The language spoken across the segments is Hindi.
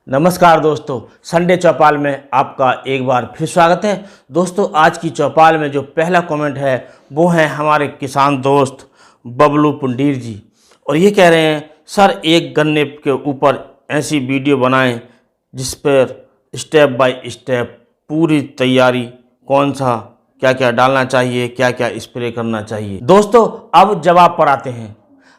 नमस्कार दोस्तों, संडे चौपाल में आपका एक बार फिर स्वागत है। दोस्तों, आज की चौपाल में जो पहला कमेंट है वो है हमारे किसान दोस्त बबलू पुंडीर जी, और ये कह रहे हैं सर एक गन्ने के ऊपर ऐसी वीडियो बनाएं जिस पर स्टेप बाय स्टेप पूरी तैयारी, कौन सा क्या क्या डालना चाहिए, क्या क्या स्प्रे करना चाहिए। दोस्तों, अब जवाब पर आते हैं।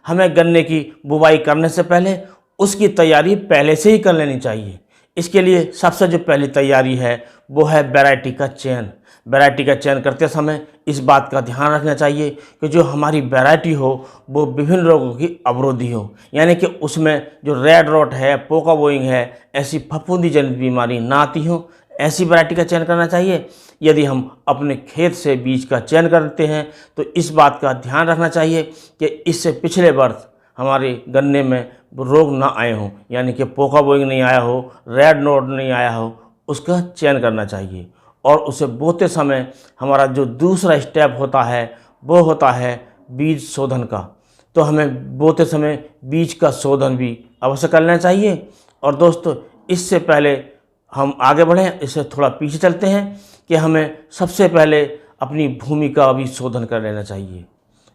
हमें गन्ने की बुवाई करने से पहले उसकी तैयारी पहले से ही कर लेनी चाहिए। इसके लिए सबसे जो पहली तैयारी है वो है वैरायटी का चयन। वैरायटी का चयन करते समय इस बात का ध्यान रखना चाहिए कि जो हमारी वैरायटी हो वो विभिन्न रोगों की अवरोधी हो, यानी कि उसमें जो रेड रॉट है, पोका बोइंग है, ऐसी फफूंदी जनित बीमारी ना आती हो, ऐसी वैरायटी का चयन करना चाहिए। यदि हम अपने खेत से बीज का चयन करते हैं तो इस बात का ध्यान रखना चाहिए कि इससे पिछले वर्ष हमारे गन्ने में रोग ना आए हों, यानी कि पोका बोइंग नहीं आया हो, रेड नोड नहीं आया हो, उसका चयन करना चाहिए। और उसे बोते समय हमारा जो दूसरा स्टेप होता है वो होता है बीज शोधन का। तो हमें बोते समय बीज का शोधन भी अवश्य कर लेना चाहिए। और दोस्तों, इससे पहले हम आगे बढ़ें, इससे थोड़ा पीछे चलते हैं कि हमें सबसे पहले अपनी भूमि का भी शोधन कर लेना चाहिए।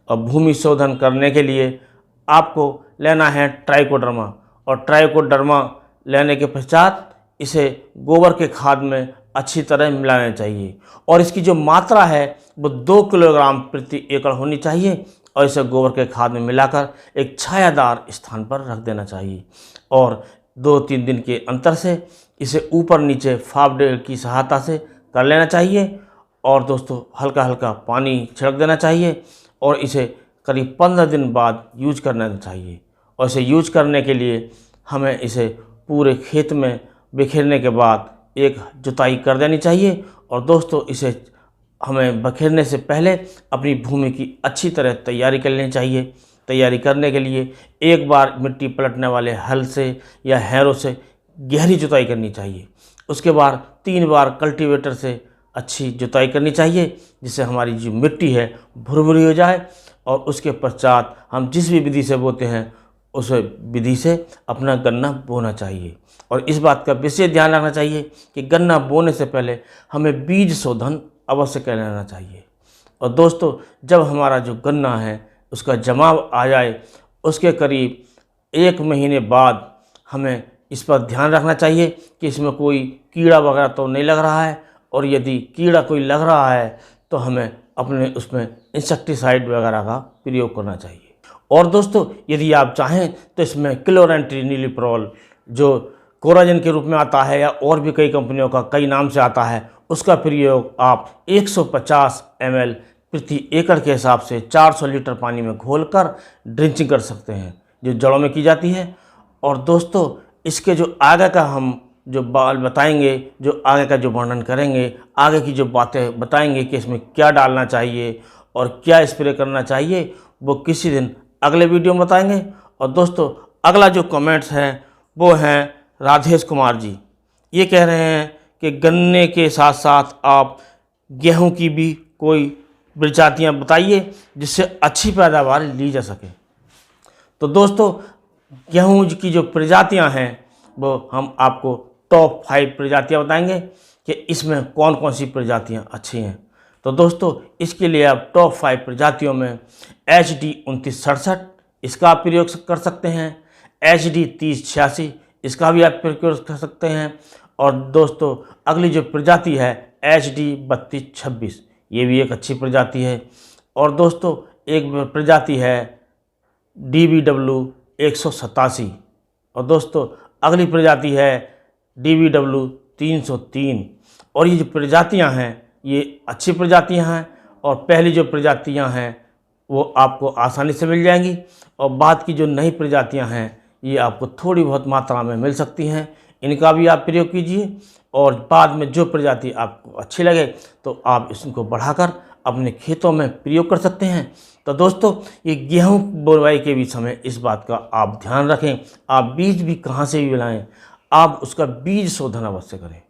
और भूमि शोधन करने के लिए आपको लेना है ट्राइकोडर्मा, और ट्राइकोडर्मा लेने के पश्चात इसे गोबर के खाद में अच्छी तरह मिलाना चाहिए। और इसकी जो मात्रा है वो 2 किलोग्राम प्रति एकड़ होनी चाहिए, और इसे गोबर के खाद में मिलाकर एक छायादार स्थान पर रख देना चाहिए। और 2-3 दिन के अंतर से इसे ऊपर नीचे फावड़े की सहायता से कर लेना चाहिए। और दोस्तों, हल्का हल्का पानी छिड़क देना चाहिए, और इसे करीब 15 दिन बाद यूज करना चाहिए। और इसे यूज करने के लिए हमें इसे पूरे खेत में बिखेरने के बाद एक जुताई कर देनी चाहिए। और दोस्तों, इसे हमें बिखेरने से पहले अपनी भूमि की अच्छी तरह तैयारी कर लेनी चाहिए। तैयारी करने के लिए एक बार मिट्टी पलटने वाले हल से या हैरों से गहरी जुताई करनी चाहिए। उसके बाद 3 बार कल्टीवेटर से अच्छी जुताई करनी चाहिए, जिससे हमारी जो मिट्टी है भुरभुरी हो जाए। और उसके पश्चात हम जिस भी विधि से बोते हैं उस विधि से अपना गन्ना बोना चाहिए। और इस बात का विशेष ध्यान रखना चाहिए कि गन्ना बोने से पहले हमें बीज शोधन अवश्य कर लेना चाहिए। और दोस्तों, जब हमारा जो गन्ना है उसका जमाव आ जाए, उसके करीब 1 महीने बाद हमें इस पर ध्यान रखना चाहिए कि इसमें कोई कीड़ा वगैरह तो नहीं लग रहा है। और यदि कीड़ा कोई लग रहा है तो हमें अपने उसमें इंसेक्टिसाइड वगैरह का प्रयोग करना चाहिए। और दोस्तों, यदि आप चाहें तो इसमें क्लोरेंट्रिनिलिप्रोल, जो कोराजन के रूप में आता है या और भी कई कंपनियों का कई नाम से आता है, उसका प्रयोग आप 150 ml प्रति एकड़ के हिसाब से 400 लीटर पानी में घोलकर ड्रिंचिंग कर सकते हैं, जो जड़ों में की जाती है। और दोस्तों, इसके जो आगे का हम जो बाल बताएंगे, जो आगे का जो वर्णन करेंगे, आगे की जो बातें बताएंगे कि इसमें क्या डालना चाहिए और क्या स्प्रे करना चाहिए, वो किसी दिन अगले वीडियो में बताएंगे। और दोस्तों, अगला जो कमेंट्स हैं वो हैं राधेश कुमार जी। ये कह रहे हैं कि गन्ने के साथ साथ आप गेहूं की भी कोई प्रजातियां बताइए जिससे अच्छी पैदावार ली जा सके। तो दोस्तों, गेहूं की जो प्रजातियां हैं वो हम आपको टॉप 5 प्रजातियां बताएंगे कि इसमें कौन कौन सी प्रजातियां अच्छी हैं। तो दोस्तों, इसके लिए आप टॉप 5 प्रजातियों में HD 2967 इसका आप प्रयोग कर सकते हैं, HD 3086 इसका भी आप प्रयोग कर सकते हैं। और दोस्तों, अगली जो प्रजाति है HD 3226, ये भी एक अच्छी प्रजाति है। और दोस्तों, एक प्रजाति है DBW 187। और दोस्तों, अगली प्रजाति है DBW 303। और ये जो प्रजातियां हैं ये अच्छी प्रजातियां हैं, और पहली जो प्रजातियां हैं वो आपको आसानी से मिल जाएंगी, और बाद की जो नई प्रजातियां हैं ये आपको थोड़ी बहुत मात्रा में मिल सकती हैं। इनका भी आप प्रयोग कीजिए, और बाद में जो प्रजाति आपको अच्छी लगे तो आप इसको बढ़ाकर अपने खेतों में प्रयोग कर सकते हैं। तो दोस्तों, ये गेहूं बुवाई के भी समय इस बात का आप ध्यान रखें, आप बीज भी कहाँ से भी लाएं, आप उसका बीज शोधन अवश्य करें।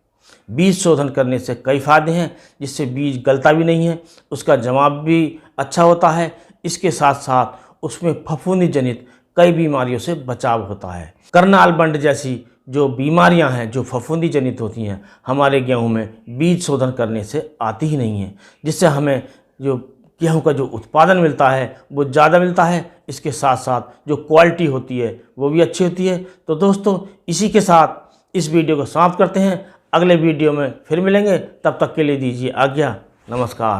बीज शोधन करने से कई फायदे हैं, जिससे बीज गलता भी नहीं है, उसका जमाव भी अच्छा होता है। इसके साथ साथ उसमें फफूंदी जनित कई बीमारियों से बचाव होता है। करनाल बंड जैसी जो बीमारियां हैं जो फफूंदी जनित होती हैं हमारे गेहूं में बीज शोधन करने से आती ही नहीं है, जिससे हमें जो गेहूं का जो उत्पादन मिलता है वो ज़्यादा मिलता है। इसके साथ साथ जो क्वालिटी होती है वो भी अच्छी होती है। तो दोस्तों इसी के साथ इस वीडियो को समाप्त करते हैं। अगले वीडियो में फिर मिलेंगे, तब तक के लिए दीजिए आज्ञा। नमस्कार।